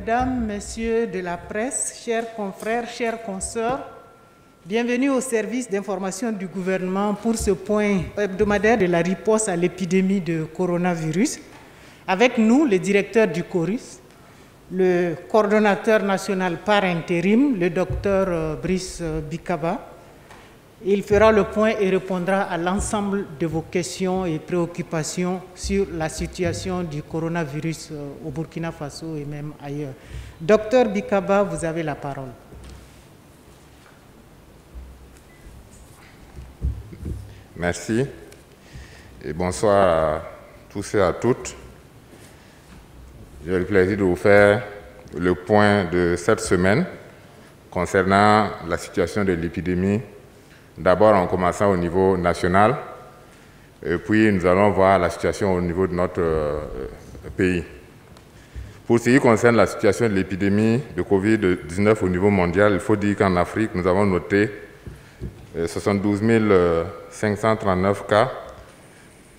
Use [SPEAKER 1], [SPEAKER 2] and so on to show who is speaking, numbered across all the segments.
[SPEAKER 1] Mesdames, Messieurs de la presse, chers confrères, chères consoeurs, bienvenue au service d'information du gouvernement pour ce point hebdomadaire de la riposte à l'épidémie de coronavirus. Avec nous, le directeur du CORUS, le coordonnateur national par intérim, le docteur Brice Bikaba. Il fera le point et répondra à l'ensemble de vos questions et préoccupations sur la situation du coronavirus au Burkina Faso et même ailleurs. Docteur Bikaba, vous avez la parole.
[SPEAKER 2] Merci et bonsoir à tous et à toutes. J'ai le plaisir de vous faire le point de cette semaine concernant la situation de l'épidémie. D'abord en commençant au niveau national, et puis nous allons voir la situation au niveau de notre pays. Pour ce qui concerne la situation de l'épidémie de Covid-19 au niveau mondial, il faut dire qu'en Afrique, nous avons noté 72 539 cas.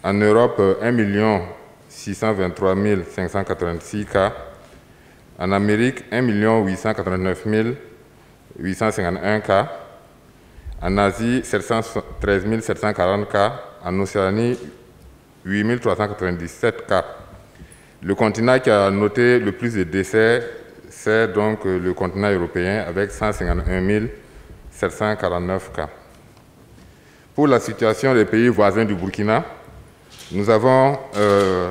[SPEAKER 2] En Europe, 1 623 586 cas. En Amérique, 1 889 851 cas. En Asie, 713 740 cas. En Océanie, 8 397 cas. Le continent qui a noté le plus de décès, c'est donc le continent européen avec 151 749 cas. Pour la situation des pays voisins du Burkina, nous avons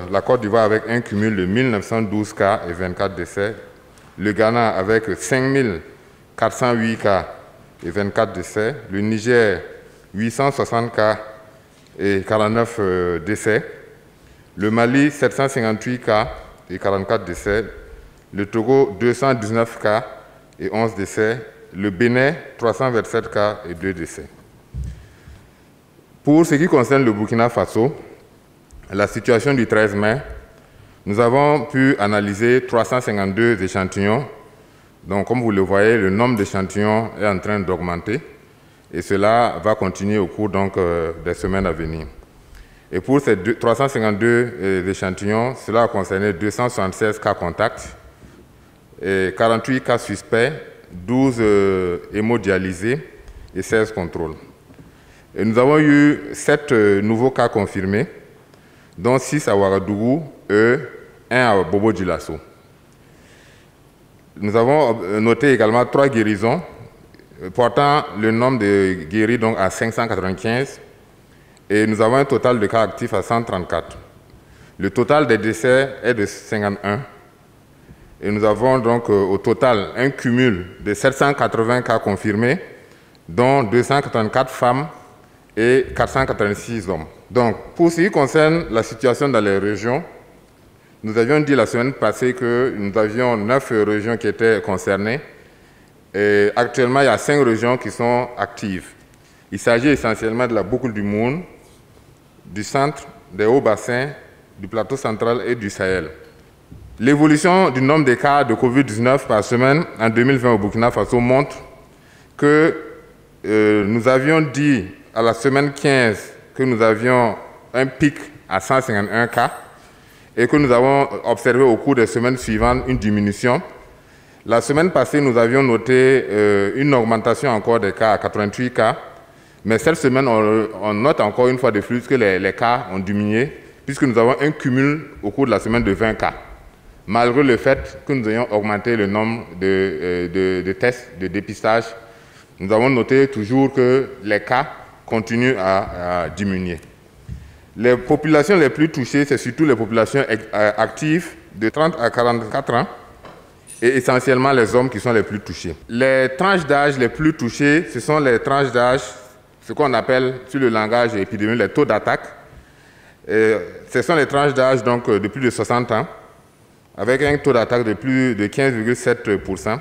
[SPEAKER 2] la Côte d'Ivoire avec un cumul de 1912 cas et 24 décès. Le Ghana avec 5 408 cas et 24 décès. Le Niger, 860 cas et 49 décès. Le Mali, 758 cas et 44 décès. Le Togo, 219 cas et 11 décès. Le Bénin, 327 cas et 2 décès. Pour ce qui concerne le Burkina Faso, la situation du 13 mai, nous avons pu analyser 352 échantillons. Donc, comme vous le voyez, le nombre d'échantillons est en train d'augmenter et cela va continuer au cours des semaines à venir. Et pour ces 352 échantillons, cela a concerné 276 cas contacts, et 48 cas suspects, 12 hémodialysés et 16 contrôles. Et nous avons eu 7 nouveaux cas confirmés, dont 6 à Ouagadougou et 1 à Bobo-Dioulasso. Nous avons noté également 3 guérisons, portant le nombre de guéris donc à 595, et nous avons un total de cas actifs à 134. Le total des décès est de 51, et nous avons donc au total un cumul de 780 cas confirmés, dont 284 femmes et 486 hommes. Donc, pour ce qui concerne la situation dans les régions, nous avions dit la semaine passée que nous avions 9 régions qui étaient concernées. Et actuellement, il y a 5 régions qui sont actives. Il s'agit essentiellement de la boucle du Moun, du centre, des hauts bassins, du plateau central et du Sahel. L'évolution du nombre de cas de Covid-19 par semaine en 2020 au Burkina Faso montre que nous avions dit à la semaine 15 que nous avions un pic à 151 cas et que nous avons observé au cours des semaines suivantes une diminution. La semaine passée, nous avions noté une augmentation encore des cas à 88 cas, mais cette semaine, on note encore une fois de plus que les cas ont diminué, puisque nous avons un cumul au cours de la semaine de 20 cas, malgré le fait que nous ayons augmenté le nombre de tests de dépistage. Nous avons noté toujours que les cas continuent à diminuer. Les populations les plus touchées, c'est surtout les populations actives de 30 à 44 ans et essentiellement les hommes qui sont les plus touchés. Les tranches d'âge les plus touchées, ce sont les tranches d'âge, ce qu'on appelle sur le langage épidémiologique les taux d'attaque. Ce sont les tranches d'âge donc de plus de 60 ans, avec un taux d'attaque de plus de 15,7%.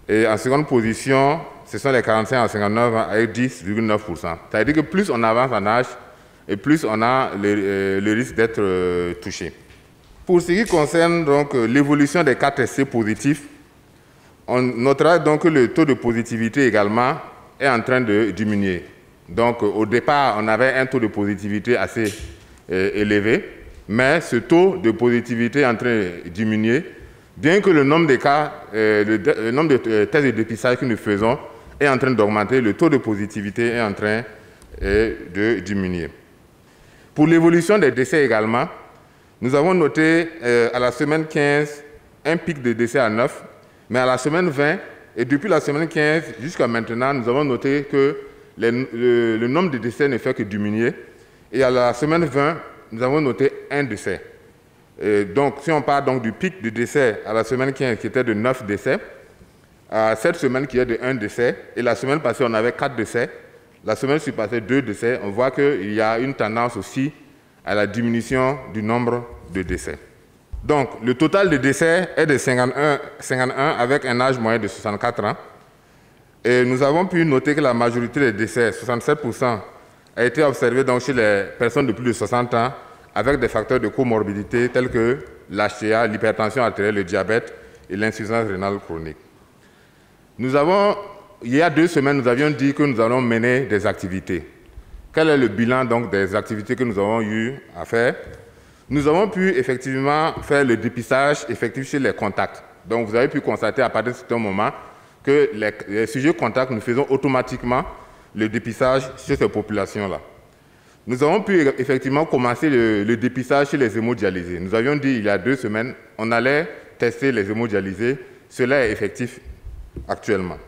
[SPEAKER 2] Et en seconde position, ce sont les 45 à 59 ans avec 10,9%. C'est-à-dire que plus on avance en âge, et plus on a le risque d'être touché. Pour ce qui concerne donc l'évolution des cas testés positifs, on notera donc que le taux de positivité également est en train de diminuer. Donc au départ, on avait un taux de positivité assez élevé, mais ce taux de positivité est en train de diminuer Bien que le nombre de cas, le nombre de tests de dépistage que nous faisons est en train d'augmenter, le taux de positivité est en train de diminuer. Pour l'évolution des décès également, nous avons noté à la semaine 15 un pic de décès à 9, mais à la semaine 20, et depuis la semaine 15 jusqu'à maintenant, nous avons noté que le nombre de décès ne fait que diminuer. Et à la semaine 20, nous avons noté un décès. Donc, si on part donc du pic de décès à la semaine 15 qui était de 9 décès, à cette semaine qui est de 1 décès, et la semaine passée on avait 4 décès, la semaine passée 2 décès, on voit qu'il y a une tendance aussi à la diminution du nombre de décès. Donc, le total de décès est de 51 avec un âge moyen de 64 ans. Et nous avons pu noter que la majorité des décès, 67%, a été observée donc chez les personnes de plus de 60 ans avec des facteurs de comorbidité tels que l'HTA, l'hypertension artérielle, le diabète et l'insuffisance rénale chronique. Il y a 2 semaines, nous avions dit que nous allons mener des activités. Quel est le bilan donc des activités que nous avons eu à faire? Nous avons pu effectivement faire le dépistage effectif chez les contacts. Donc vous avez pu constater à partir de ce moment que les sujets contacts, nous faisons automatiquement le dépistage chez ces populations-là. Nous avons pu effectivement commencer le dépistage chez les hémodialysés. Nous avions dit il y a 2 semaines, on allait tester les hémodialysés. Cela est effectif actuellement.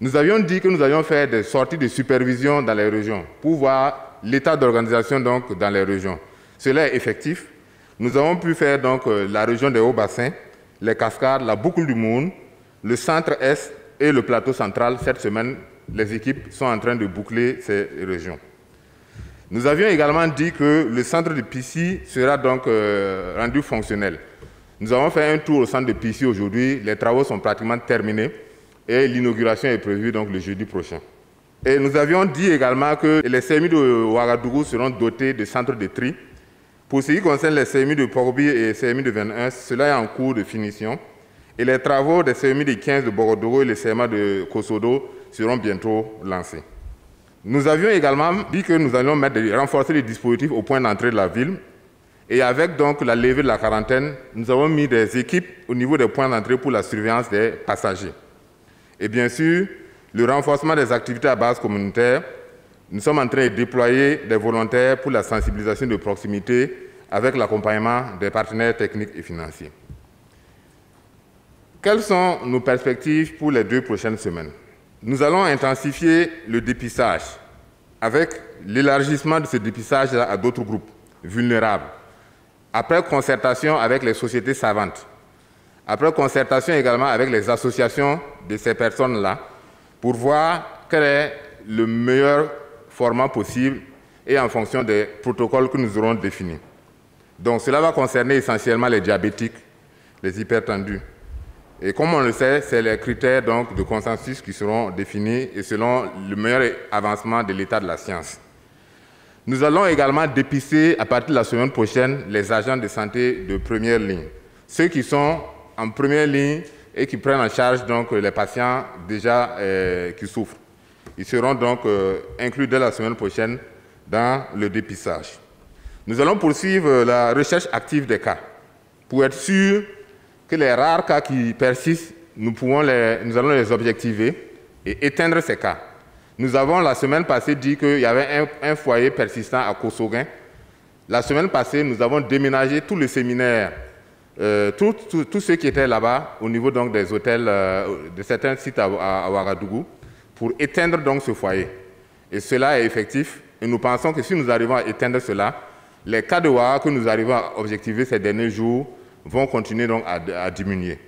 [SPEAKER 2] Nous avions dit que nous allions faire des sorties de supervision dans les régions pour voir l'état d'organisation donc dans les régions. Cela est effectif. Nous avons pu faire donc la région des Hauts-Bassins, les Cascades, la boucle du Mourne, le centre-est et le plateau central. Cette semaine, les équipes sont en train de boucler ces régions. Nous avions également dit que le centre de Pissy sera donc rendu fonctionnel. Nous avons fait un tour au centre de Pissy aujourd'hui. Les travaux sont pratiquement terminés et l'inauguration est prévue donc le jeudi prochain. Et nous avions dit également que les CMU de Ouagadougou seront dotés de centres de tri. Pour ce qui concerne les CMU de Porbi et CMU de 21, cela est en cours de finition. Et les travaux des CMU de 15 de Borodogo et les CMA de Kosodo seront bientôt lancés. Nous avions également dit que nous allions renforcer les dispositifs au point d'entrée de la ville. Et avec donc la levée de la quarantaine, nous avons mis des équipes au niveau des points d'entrée pour la surveillance des passagers. Et bien sûr, le renforcement des activités à base communautaire. Nous sommes en train de déployer des volontaires pour la sensibilisation de proximité avec l'accompagnement des partenaires techniques et financiers. Quelles sont nos perspectives pour les 2 prochaines semaines? Nous allons intensifier le dépistage avec l'élargissement de ce dépistage à d'autres groupes vulnérables. Après concertation avec les sociétés savantes, après concertation également avec les associations de ces personnes-là, pour voir quel est le meilleur format possible et en fonction des protocoles que nous aurons définis. Donc cela va concerner essentiellement les diabétiques, les hypertendus. Et comme on le sait, c'est les critères donc, de consensus qui seront définis et selon le meilleur avancement de l'état de la science. Nous allons également dépister à partir de la semaine prochaine les agents de santé de première ligne. Ceux qui sont en première ligne et qui prennent en charge donc, les patients déjà qui souffrent. Ils seront donc inclus dès la semaine prochaine dans le dépistage. Nous allons poursuivre la recherche active des cas pour être sûr que les rares cas qui persistent, nous allons les objectiver et éteindre ces cas. Nous avons la semaine passée dit qu'il y avait un foyer persistant à Kosoguin. La semaine passée, nous avons déménagé tout le séminaire, tous ceux qui étaient là-bas au niveau donc, des hôtels de certains sites à Ouagadougou pour éteindre donc ce foyer. Et cela est effectif et nous pensons que si nous arrivons à éteindre cela, les cas de Ouaga que nous arrivons à objectiver ces derniers jours vont continuer donc à diminuer.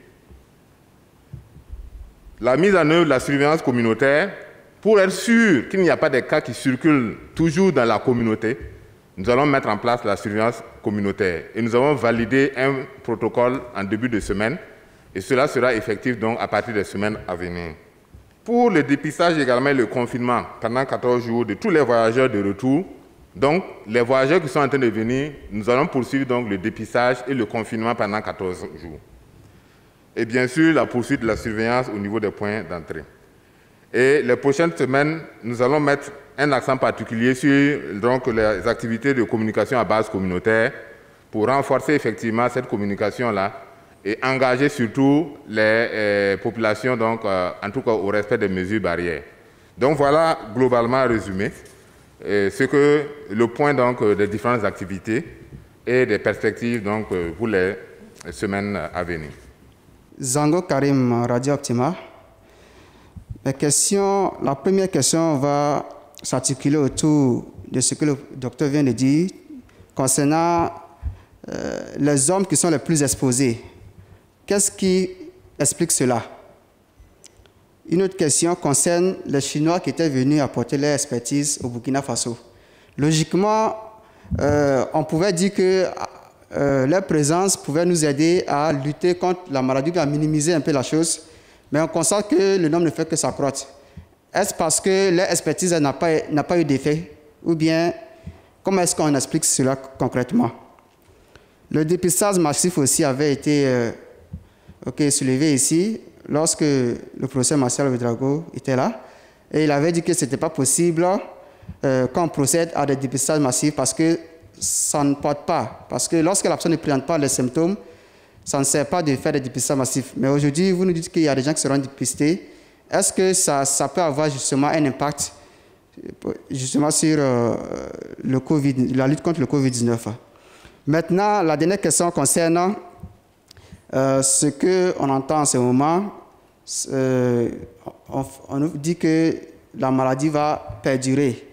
[SPEAKER 2] La mise en œuvre de la surveillance communautaire, pour être sûr qu'il n'y a pas de cas qui circulent toujours dans la communauté, nous allons mettre en place la surveillance communautaire. Et nous avons validé un protocole en début de semaine et cela sera effectif donc à partir des semaines à venir. Pour le dépistage également et le confinement pendant 14 jours de tous les voyageurs de retour, donc les voyageurs qui sont en train de venir, nous allons poursuivre donc le dépistage et le confinement pendant 14 jours. Et bien sûr, la poursuite de la surveillance au niveau des points d'entrée. Et les prochaines semaines, nous allons mettre un accent particulier sur donc, les activités de communication à base communautaire pour renforcer effectivement cette communication-là et engager surtout les populations, donc, en tout cas au respect des mesures barrières. Donc voilà globalement résumé ce que le point donc, des différentes activités et des perspectives donc, pour les semaines à venir.
[SPEAKER 3] Zango Karim, Radio Optima. La première question va s'articuler autour de ce que le docteur vient de dire concernant les hommes qui sont les plus exposés. Qu'est-ce qui explique cela? Une autre question concerne les Chinois qui étaient venus apporter leur expertise au Burkina Faso. Logiquement, on pouvait dire que leur présence pouvait nous aider à lutter contre la maladie, à minimiser un peu la chose, mais on constate que le nombre ne fait que s'accroître. Est-ce parce que leur expertise n'a pas eu d'effet? Ou bien, comment est-ce qu'on explique cela concrètement? Le dépistage massif aussi avait été soulevé ici, lorsque le professeur Martial Ouédraogo était là, et il avait dit que ce n'était pas possible qu'on procède à des dépistages massifs parce que ça ne porte pas. Parce que lorsque la personne ne présente pas les symptômes, ça ne sert pas de faire des dépistages massifs. Mais aujourd'hui, vous nous dites qu'il y a des gens qui seront dépistés. Est-ce que ça peut avoir justement un impact justement sur la lutte contre le Covid-19? Maintenant, la dernière question concerne ce qu'on entend en ce moment. On nous dit que la maladie va perdurer.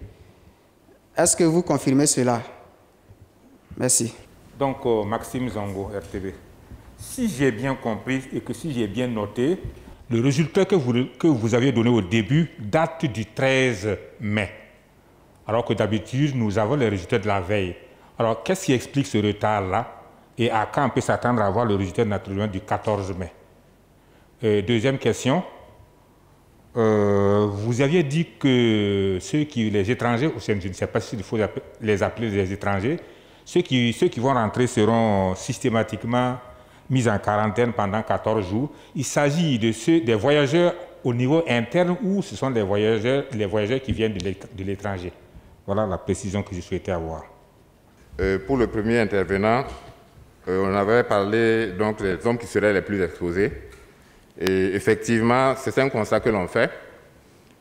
[SPEAKER 3] Est-ce que vous confirmez cela? Merci.
[SPEAKER 4] Donc, Maxime Zango, RTV. Si j'ai bien compris et que si j'ai bien noté, le résultat que vous aviez donné au début date du 13 mai. Alors que d'habitude, nous avons les résultats de la veille. Alors, qu'est-ce qui explique ce retard-là? Et à quand on peut s'attendre à avoir le résultat naturellement du 14 mai? Deuxième question. Vous aviez dit que les étrangers, je ne sais pas s'il faut les appeler les étrangers, ceux qui vont rentrer seront systématiquement mis en quarantaine pendant 14 jours. Il s'agit des voyageurs au niveau interne ou ce sont les voyageurs qui viennent de l'étranger? Voilà la précision que je souhaitais avoir.
[SPEAKER 2] Pour le premier intervenant, on avait parlé donc des hommes qui seraient les plus exposés. Et effectivement, c'est un constat que l'on fait.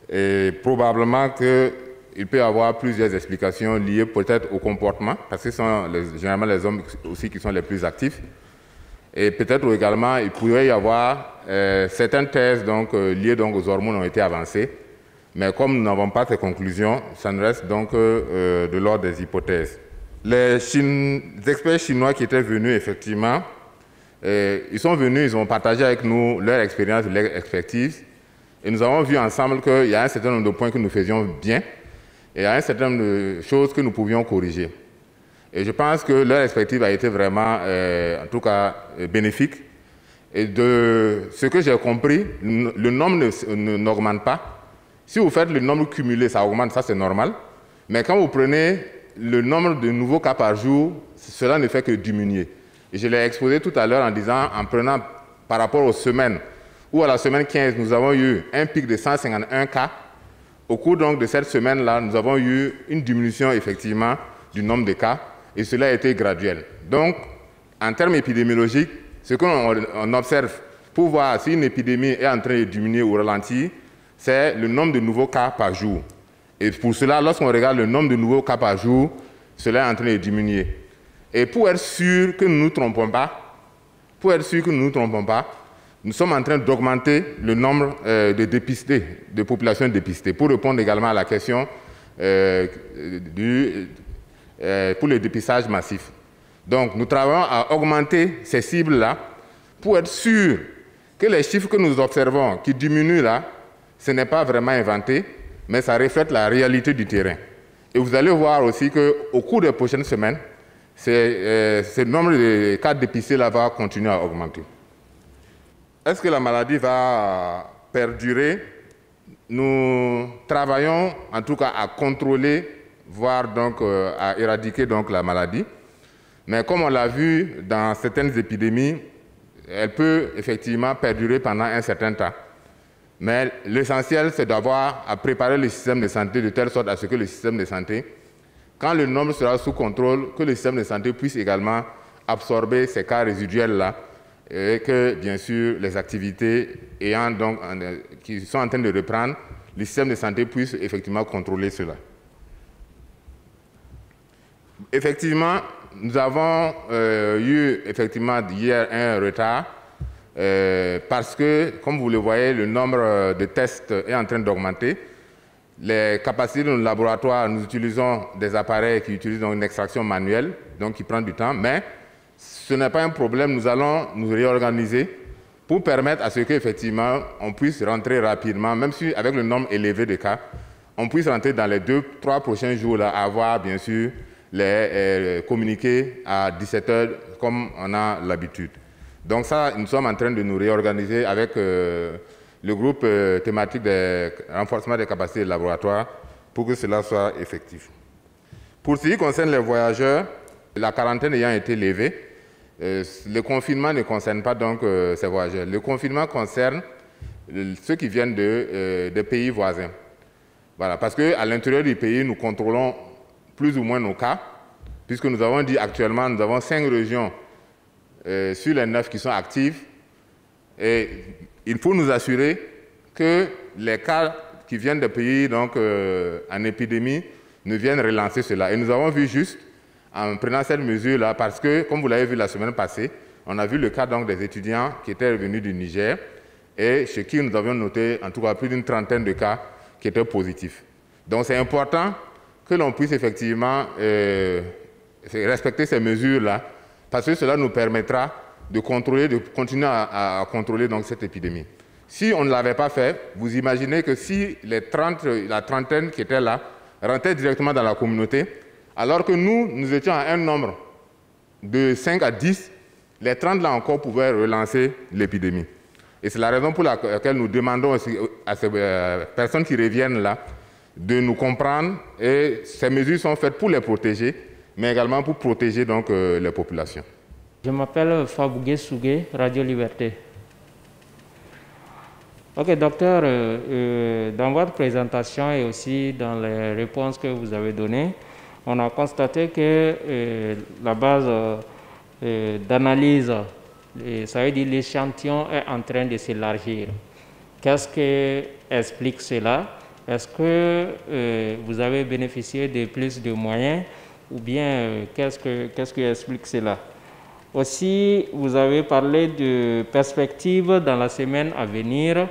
[SPEAKER 2] Et probablement qu'il peut y avoir plusieurs explications liées peut-être au comportement, parce que ce sont généralement les hommes aussi qui sont les plus actifs. Et peut-être également, il pourrait y avoir certaines thèses donc, liées donc, aux hormones ont été avancées. Mais comme nous n'avons pas ces conclusions, ça ne reste donc de l'ordre des hypothèses. Les experts chinois qui étaient venus, effectivement, ils sont venus, ils ont partagé avec nous leur expérience, leur expertise. Et nous avons vu ensemble qu'il y a un certain nombre de points que nous faisions bien et il y a un certain nombre de choses que nous pouvions corriger. Et je pense que leur expertise a été vraiment, en tout cas, bénéfique. Et de ce que j'ai compris, le nombre n'augmente pas. Si vous faites le nombre cumulé, ça augmente, ça c'est normal. Mais quand vous prenez le nombre de nouveaux cas par jour, cela ne fait que diminuer. Et je l'ai exposé tout à l'heure en disant, en prenant par rapport aux semaines, où à la semaine 15, nous avons eu un pic de 151 cas. Au cours donc de cette semaine-là, nous avons eu une diminution effectivement du nombre de cas et cela a été graduel. Donc, en termes épidémiologiques, ce qu'on observe pour voir si une épidémie est en train de diminuer ou ralentir, c'est le nombre de nouveaux cas par jour. Et pour cela, lorsqu'on regarde le nombre de nouveaux cas par jour, cela est en train de diminuer. Et pour être sûr que nous ne nous trompons pas, nous sommes en train d'augmenter le nombre de dépistés, de populations dépistées, pour répondre également à la question pour le dépistage massif. Donc, nous travaillons à augmenter ces cibles-là pour être sûr que les chiffres que nous observons qui diminuent là, ce n'est pas vraiment inventé, mais ça reflète la réalité du terrain. Et vous allez voir aussi qu'au cours des prochaines semaines, ce nombre de cas dépistés là va continuer à augmenter. Est-ce que la maladie va perdurer? Nous travaillons en tout cas à contrôler, voire donc à éradiquer donc la maladie. Mais comme on l'a vu dans certaines épidémies, elle peut effectivement perdurer pendant un certain temps. Mais l'essentiel, c'est d'avoir à préparer le système de santé de telle sorte à ce que le système de santé, quand le nombre sera sous contrôle, que le système de santé puisse également absorber ces cas résiduels-là et que, bien sûr, les activités qui sont en train de reprendre, le système de santé puisse effectivement contrôler cela. Effectivement, nous avons eu effectivement hier un retard parce que, comme vous le voyez, le nombre de tests est en train d'augmenter. Les capacités de nos laboratoires, nous utilisons des appareils qui utilisent donc une extraction manuelle, donc qui prend du temps, mais ce n'est pas un problème. Nous allons nous réorganiser pour permettre à ce qu'effectivement on puisse rentrer rapidement, même si avec le nombre élevé de cas, on puisse rentrer dans les 2-3 prochains jours là, avoir bien sûr les communiqués à 17h comme on a l'habitude. Donc ça, nous sommes en train de nous réorganiser avec le groupe thématique de renforcement des capacités de laboratoire pour que cela soit effectif. Pour ce qui concerne les voyageurs, la quarantaine ayant été levée, le confinement ne concerne pas donc ces voyageurs. Le confinement concerne ceux qui viennent des pays voisins. Voilà, parce qu'à l'intérieur du pays, nous contrôlons plus ou moins nos cas, puisque nous avons dit actuellement, nous avons 5 régions sur les 9 qui sont actives. Et il faut nous assurer que les cas qui viennent des pays donc, en épidémie ne viennent relancer cela. Et nous avons vu juste, en prenant cette mesure-là, parce que, comme vous l'avez vu la semaine passée, on a vu le cas donc, des étudiants qui étaient revenus du Niger et chez qui nous avions noté en tout cas plus d'une trentaine de cas qui étaient positifs. Donc c'est important que l'on puisse effectivement respecter ces mesures-là, parce que cela nous permettra de contrôler, de continuer à contrôler donc, cette épidémie. Si on ne l'avait pas fait, vous imaginez que si la trentaine qui était là rentraient directement dans la communauté, alors que nous étions à un nombre de 5 à 10, les 30 là encore pouvaient relancer l'épidémie. Et c'est la raison pour laquelle nous demandons aussi à ces personnes qui reviennent là de nous comprendre, et ces mesures sont faites pour les protéger, mais également pour protéger donc, les populations.
[SPEAKER 5] Je m'appelle Fabougué Sougué, Radio Liberté. Ok, docteur, dans votre présentation et aussi dans les réponses que vous avez données, on a constaté que la base d'analyse, ça veut dire l'échantillon est en train de s'élargir. Qu'est-ce qui explique cela? Est-ce que vous avez bénéficié de plus de moyens ou bien qu'est-ce qui explique cela? Aussi, vous avez parlé de perspectives dans la semaine à venir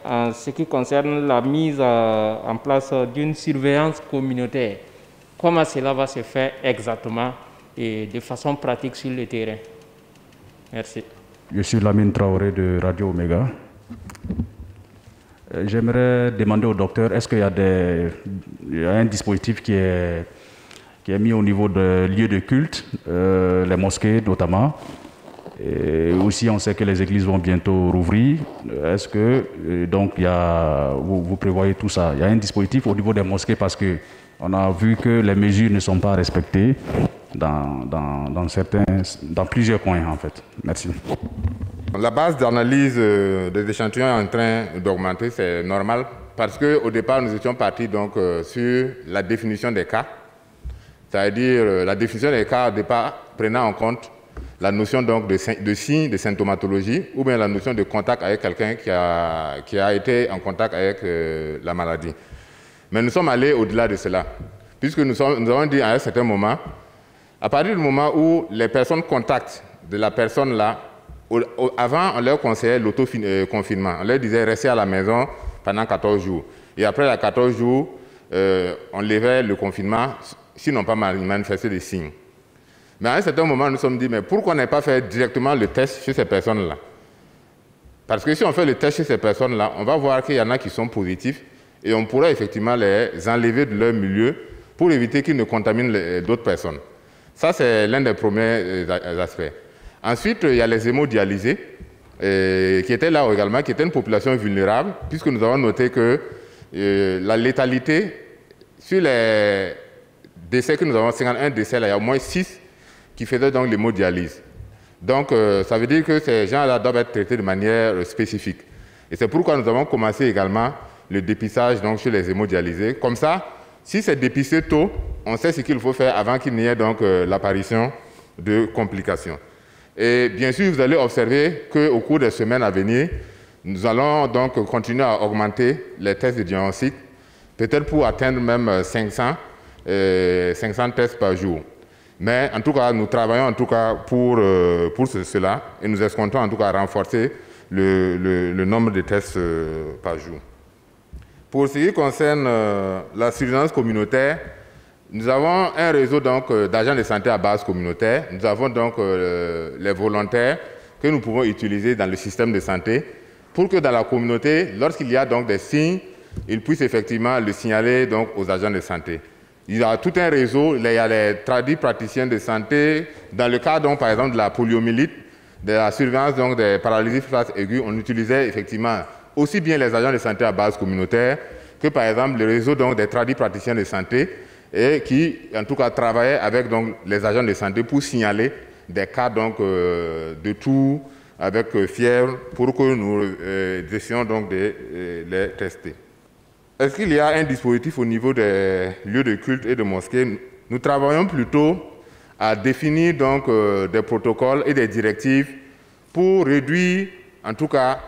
[SPEAKER 5] en ce qui concerne la mise en place d'une surveillance communautaire. Comment cela va se faire exactement et de façon pratique sur le terrain? Merci.
[SPEAKER 6] Je suis Lamine Traoré de Radio Omega. J'aimerais demander au docteur, est-ce qu'il y a un dispositif qui est mis au niveau des lieux de culte, les mosquées notamment. Et aussi, on sait que les églises vont bientôt rouvrir. Est-ce que donc vous prévoyez tout ça? Il y a un dispositif au niveau des mosquées parce qu'on a vu que les mesures ne sont pas respectées dans plusieurs coins en fait. Merci.
[SPEAKER 2] La base d'analyse des échantillons est en train d'augmenter, c'est normal, parce qu'au départ, nous étions partis donc, sur la définition des cas. C'est-à-dire la définition des cas au départ prenant en compte la notion donc de signe, de symptomatologie, ou bien la notion de contact avec quelqu'un qui a été en contact avec la maladie. Mais nous sommes allés au-delà de cela, puisque nous avons dit à un certain moment, à partir du moment où les personnes contactent de la personne là, avant on leur conseillait l'autoconfinement, on leur disait rester à la maison pendant 14 jours. Et après les 14 jours, on levait le confinement, s'ils n'ont pas manifesté des signes. Mais à un certain moment, nous nous sommes dit, mais pourquoi on n'a pas fait directement le test chez ces personnes-là? Parce que si on fait le test chez ces personnes-là, on va voir qu'il y en a qui sont positifs et on pourrait effectivement les enlever de leur milieu pour éviter qu'ils ne contaminent d'autres personnes. Ça, c'est l'un des premiers aspects. Ensuite, il y a les hémodialysés qui étaient là également, qui étaient une population vulnérable, puisque nous avons noté que la létalité, sur les décès que nous avons, 51 décès, là, il y a au moins 6 qui faisaient donc l'hémodialyse. Donc, ça veut dire que ces gens-là doivent être traités de manière spécifique. Et c'est pourquoi nous avons commencé également le dépistage donc, chez les hémodialysés. Comme ça, si c'est dépisté tôt, on sait ce qu'il faut faire avant qu'il n'y ait donc l'apparition de complications. Et bien sûr, vous allez observer qu'au cours des semaines à venir, nous allons donc continuer à augmenter les tests de diagnostic, peut-être pour atteindre même 500 tests par jour. Mais en tout cas, nous travaillons en tout cas pour cela et nous escomptons en tout cas renforcer le nombre de tests par jour. Pour ce qui concerne la surveillance communautaire, nous avons un réseau d'agents de santé à base communautaire. Nous avons donc les volontaires que nous pouvons utiliser dans le système de santé pour que dans la communauté, lorsqu'il y a donc des signes, ils puissent effectivement le signaler donc aux agents de santé. Il y a tout un réseau, il y a les praticiens de santé. Dans le cas donc par exemple de la poliomyélite, de la surveillance donc des paralysies face aiguë, on utilisait effectivement aussi bien les agents de santé à base communautaire que par exemple le réseau donc des praticiens de santé et qui en tout cas travaillaient avec donc les agents de santé pour signaler des cas donc de toux avec fièvre pour que nous essayons donc de les tester. Est-ce qu'il y a un dispositif au niveau des lieux de culte et de mosquées? Nous travaillons plutôt à définir donc des protocoles et des directives pour réduire en tout cas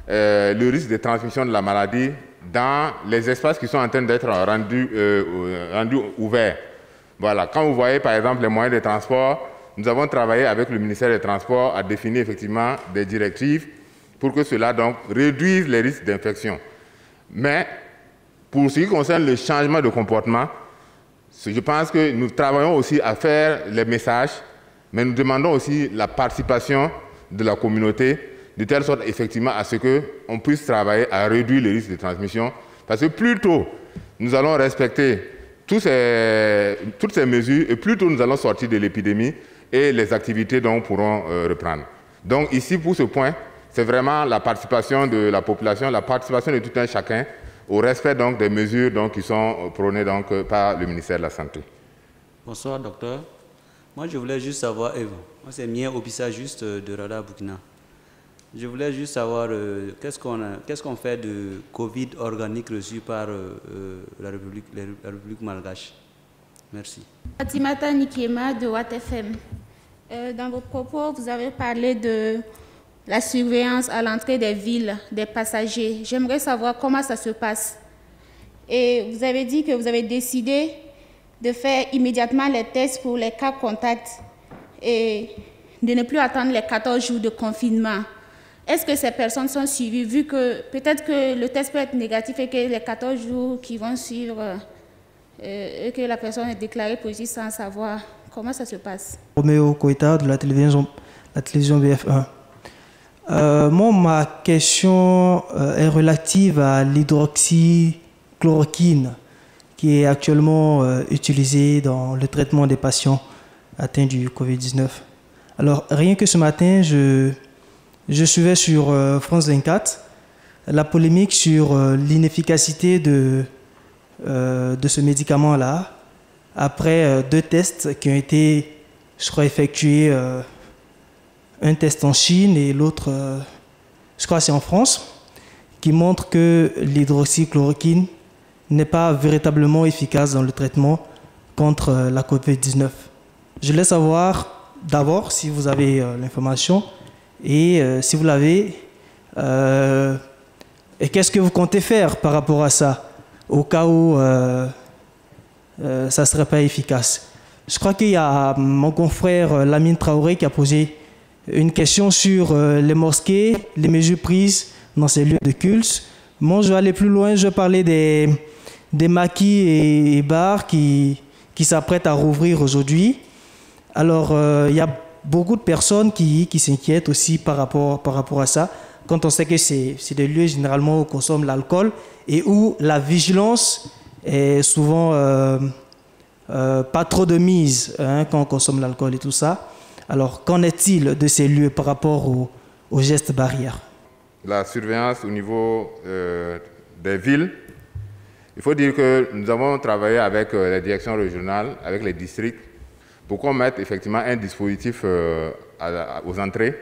[SPEAKER 2] le risque de transmission de la maladie dans les espaces qui sont en train d'être rendus ouverts. Voilà. Quand vous voyez par exemple les moyens de transport, nous avons travaillé avec le ministère des Transports à définir effectivement des directives pour que cela donc réduise les risques d'infection. Mais pour ce qui concerne le changement de comportement, je pense que nous travaillons aussi à faire les messages, mais nous demandons aussi la participation de la communauté, de telle sorte effectivement à ce qu'on puisse travailler à réduire les risques de transmission. Parce que plus tôt nous allons respecter toutes ces mesures, et plus tôt nous allons sortir de l'épidémie et les activités donc pourront reprendre. Donc ici, pour ce point, c'est vraiment la participation de la population, la participation de tout un chacun au respect donc des mesures donc, qui sont prônées donc, par le ministère de la Santé.
[SPEAKER 7] Bonsoir, docteur. Moi, je voulais juste savoir, moi c'est Mien Obissa juste de Rada Burkina. Je voulais juste savoir qu'est-ce qu'on fait de Covid organique reçu par la République malgache. Merci.
[SPEAKER 8] Fatimata Nikiema de WattFM. Dans vos propos, vous avez parlé de la surveillance à l'entrée des villes, des passagers. J'aimerais savoir comment ça se passe. Et vous avez dit que vous avez décidé de faire immédiatement les tests pour les cas contacts et de ne plus attendre les 14 jours de confinement. Est-ce que ces personnes sont suivies, vu que peut-être que le test peut être négatif et que les 14 jours qui vont suivre, et que la personne est déclarée positive sans savoir comment ça se passe? Roméo Koïta de la télévision
[SPEAKER 9] BF1. Ma question est relative à l'hydroxychloroquine qui est actuellement utilisée dans le traitement des patients atteints du Covid-19. Alors, rien que ce matin, je suivais sur France 24 la polémique sur l'inefficacité de ce médicament-là après 2 tests qui ont été, je crois, effectués. Un test en Chine et l'autre, je crois c'est en France, qui montre que l'hydroxychloroquine n'est pas véritablement efficace dans le traitement contre la COVID-19. Je voulais savoir d'abord si vous avez l'information et si vous l'avez, et qu'est-ce que vous comptez faire par rapport à ça, au cas où ça ne serait pas efficace. Je crois qu'il y a mon confrère Lamine Traoré qui a posé une question sur les mosquées, les mesures prises dans ces lieux de culte. Moi, je vais aller plus loin, je vais parler des maquis et bars qui s'apprêtent à rouvrir aujourd'hui. Alors, il y a beaucoup de personnes qui s'inquiètent aussi par rapport à ça, quand on sait que c'est des lieux généralement où on consomme l'alcool et où la vigilance est souvent pas trop de mise quand on consomme l'alcool et tout ça. Alors, qu'en est-il de ces lieux par rapport aux gestes barrières?
[SPEAKER 2] La surveillance au niveau des villes, il faut dire que nous avons travaillé avec les directions régionales, avec les districts, pour qu'on mette effectivement un dispositif aux entrées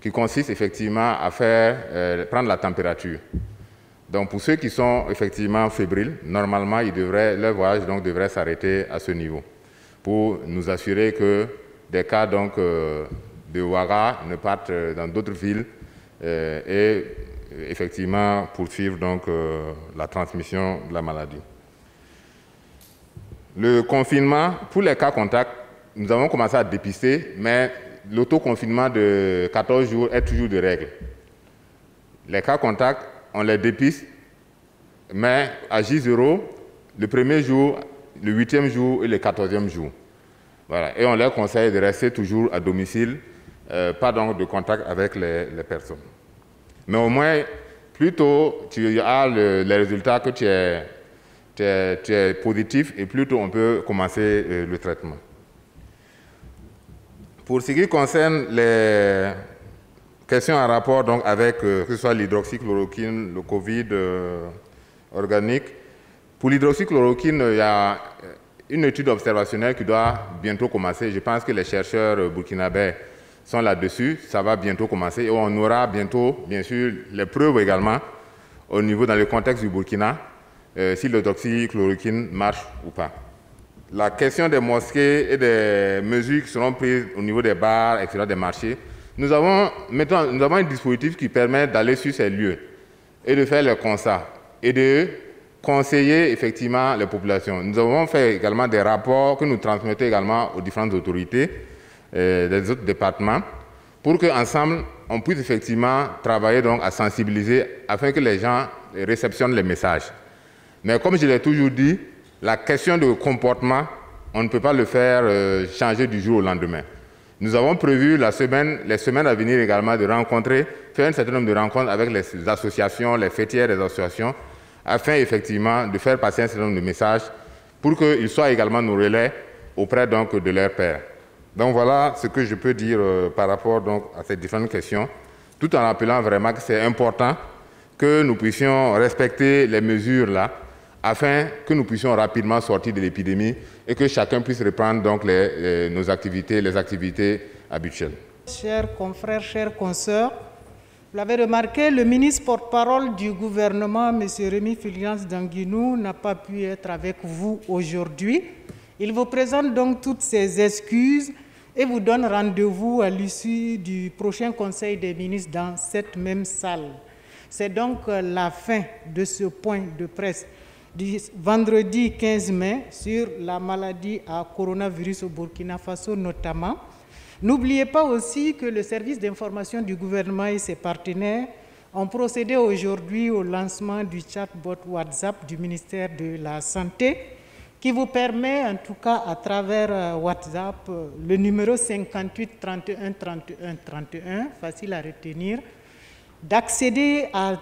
[SPEAKER 2] qui consiste effectivement à prendre la température. Donc, pour ceux qui sont effectivement fébriles, normalement, leur voyage devrait s'arrêter à ce niveau pour nous assurer que des cas de de Ouaga ne partent dans d'autres villes et effectivement poursuivre donc la transmission de la maladie. Le confinement, pour les cas contacts, nous avons commencé à dépister, mais l'autoconfinement de 14 jours est toujours de règle. Les cas contacts, on les dépiste, mais à J0, le premier jour, le 8e jour et le 14e jour. Voilà. Et on leur conseille de rester toujours à domicile, pas donc de contact avec les personnes. Mais au moins, plus tôt tu as les résultats que tu es positif, et plus tôt on peut commencer le traitement. Pour ce qui concerne les questions en rapport donc, avec que ce soit l'hydroxychloroquine, le Covid organique, pour l'hydroxychloroquine, il y a une étude observationnelle qui doit bientôt commencer. Je pense que les chercheurs burkinabés sont là-dessus. Ça va bientôt commencer et on aura bientôt, bien sûr, les preuves également au niveau dans le contexte du Burkina, si l'hydroxychloroquine marche ou pas. La question des mosquées et des mesures qui seront prises au niveau des bars, etc., des marchés, nous avons un dispositif qui permet d'aller sur ces lieux et de faire le constat et de conseiller effectivement les populations. Nous avons fait également des rapports que nous transmettons également aux différentes autorités des autres départements pour qu'ensemble, on puisse effectivement travailler donc à sensibiliser afin que les gens réceptionnent les messages. Mais comme je l'ai toujours dit, la question de comportement, on ne peut pas le faire changer du jour au lendemain. Nous avons prévu les semaines à venir également de faire un certain nombre de rencontres avec les associations, les fêtières des associations, afin effectivement de faire passer un certain nombre de messages pour qu'ils soient également nos relais auprès donc, de leurs pairs. Donc voilà ce que je peux dire par rapport donc, à ces différentes questions, tout en rappelant vraiment que c'est important que nous puissions respecter les mesures là, afin que nous puissions rapidement sortir de l'épidémie et que chacun puisse reprendre donc nos activités, les activités habituelles.
[SPEAKER 1] Chers confrères, chères consoeurs, vous l'avez remarqué, le ministre porte-parole du gouvernement, M. Rémy Fulgence Danguinou, n'a pas pu être avec vous aujourd'hui. Il vous présente donc toutes ses excuses et vous donne rendez-vous à l'issue du prochain Conseil des ministres dans cette même salle. C'est donc la fin de ce point de presse du vendredi 15 mai sur la maladie à coronavirus au Burkina Faso notamment. N'oubliez pas aussi que le service d'information du gouvernement et ses partenaires ont procédé aujourd'hui au lancement du chatbot WhatsApp du ministère de la Santé qui vous permet, en tout cas à travers WhatsApp, le numéro 58 31 31 31, facile à retenir, d'accéder à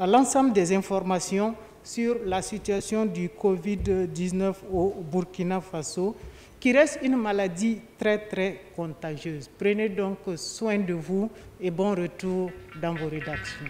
[SPEAKER 1] l'ensemble des informations sur la situation du Covid-19 au Burkina Faso, qui reste une maladie très, très contagieuse. Prenez donc soin de vous et bon retour dans vos rédactions.